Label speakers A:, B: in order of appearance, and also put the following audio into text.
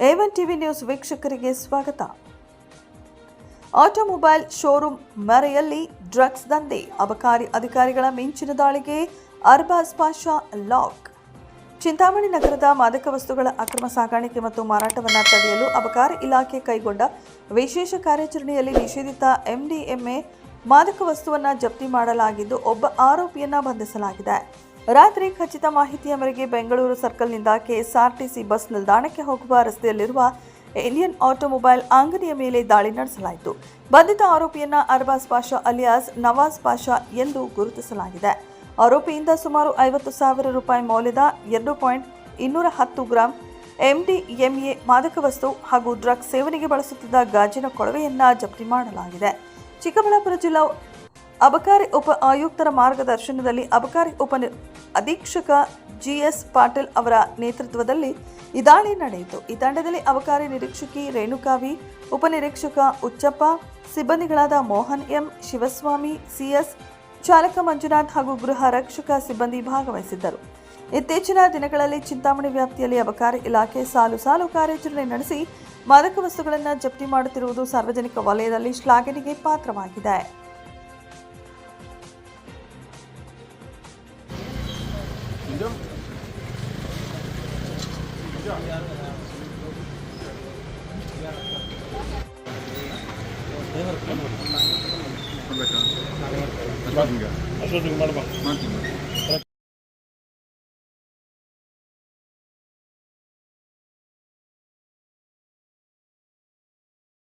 A: A1 TV news ವೀಕ್ಷಕರಿಗೆ ಸ್ವಾಗತ. Automobile showroom ಮರೆಯಲ್ಲಿ drugs ದಂಧೆ, ಅಬಕಾರಿ ಅಧಿಕಾರಿಗಳ ಮಿಂಚಿನ ದಾಳಿಗೆ ಅರ್ಬಾಜ್ ಪಾಷಾ ಲಾಕ್. ಚಿಂತಾಮಣಿ ನಗರದ ಮಾದಕ ವಸ್ತುಗಳ ಅಕ್ರಮ ಸಾಗಾಣಿಕೆ ಮತ್ತು ಮಾರಾಟವನ್ನು ತಡೆಯಲು ಅಬಕಾರಿ ಇಲಾಖೆ ಕೈಗೊಂಡ ವಿಶೇಷ ಕಾರ್ಯಾಚರಣೆಯಲ್ಲಿ ನಿಷೇಧಿತ MDMA ಮಾದಕ ವಸ್ತುವನ್ನು ಜಪ್ತಿ ಮಾಡಲಾಗಿದ್ದು ಒಬ್ಬ ಆರೋಪಿಯನ್ನ ಬಂಧಿಸಲಾಗಿದೆ. ರಾತ್ರಿ ಖಚಿತ ಮಾಹಿತಿಯ ಮೇರೆಗೆ ಬೆಂಗಳೂರು ಸರ್ಕಲ್ನಿಂದ KSRTC ಬಸ್ ನಿಲ್ದಾಣಕ್ಕೆ ಹೋಗುವ ರಸ್ತೆಯಲ್ಲಿರುವ ಇಂಡಿಯನ್ ಆಟೋಮೊಬೈಲ್ ಅಂಗಡಿಯ ಮೇಲೆ ದಾಳಿ ನಡೆಸಲಾಯಿತು. ಬಂಧಿತ ಆರೋಪಿಯನ್ನ ಅರ್ಬಾಜ್ ಪಾಷಾ ಅಲಿಯಾಸ್ ನವಾಜ್ ಪಾಷಾ ಎಂದು ಗುರುತಿಸಲಾಗಿದೆ. ಆರೋಪಿಯಿಂದ ಸುಮಾರು 50,000 ರೂಪಾಯಿ ಮೌಲ್ಯದ 2.210 ಗ್ರಾಂ MDMA ಮಾದಕ ವಸ್ತು ಹಾಗೂ ಡ್ರಗ್ಸ್ ಸೇವನೆಗೆ ಬಳಸುತ್ತಿದ್ದ ಗಾಜಿನ ಕೊಳವೆಯನ್ನ ಜಪ್ತಿ ಮಾಡಲಾಗಿದೆ. ಚಿಕ್ಕಬಳ್ಳಾಪುರ ಜಿಲ್ಲಾ ಅಬಕಾರಿ ಉಪ ಆಯುಕ್ತರ ಮಾರ್ಗದರ್ಶನದಲ್ಲಿ ಅಬಕಾರಿ ಉಪ ಅಧೀಕ್ಷಕ GS ಪಾಟೀಲ್ ಅವರ ನೇತೃತ್ವದಲ್ಲಿ ಈ ದಾಳಿ ನಡೆಯಿತು. ಈ ತಂಡದಲ್ಲಿ ಅಬಕಾರಿ ನಿರೀಕ್ಷಕಿ ರೇಣುಕಾವಿ, ಉಪನಿರೀಕ್ಷಕ ಉಚ್ಚಪ್ಪ, ಸಿಬ್ಬಂದಿಗಳಾದ ಮೋಹನ್ M, ಶಿವಸ್ವಾಮಿ, CS, ಚಾಲಕ ಮಂಜುನಾಥ್ ಹಾಗೂ ಗೃಹ ರಕ್ಷಕ ಸಿಬ್ಬಂದಿ ಭಾಗವಹಿಸಿದ್ದರು. ಇತ್ತೀಚಿನ ದಿನಗಳಲ್ಲಿ ಚಿಂತಾಮಣಿ ವ್ಯಾಪ್ತಿಯಲ್ಲಿ ಅಬಕಾರಿ ಇಲಾಖೆ ಸಾಲು ಸಾಲು ಕಾರ್ಯಾಚರಣೆ ನಡೆಸಿ ಮಾದಕ ವಸ್ತುಗಳನ್ನು ಜಪ್ತಿ ಮಾಡುತ್ತಿರುವುದು ಸಾರ್ವಜನಿಕ ವಲಯದಲ್ಲಿ ಶ್ಲಾಘನೆಗೆ ಪಾತ್ರವಾಗಿದೆ.
B: ಅಷ್ಟೊತ್ತಿಗೆ ಮಾಡ್ತೀನಿ.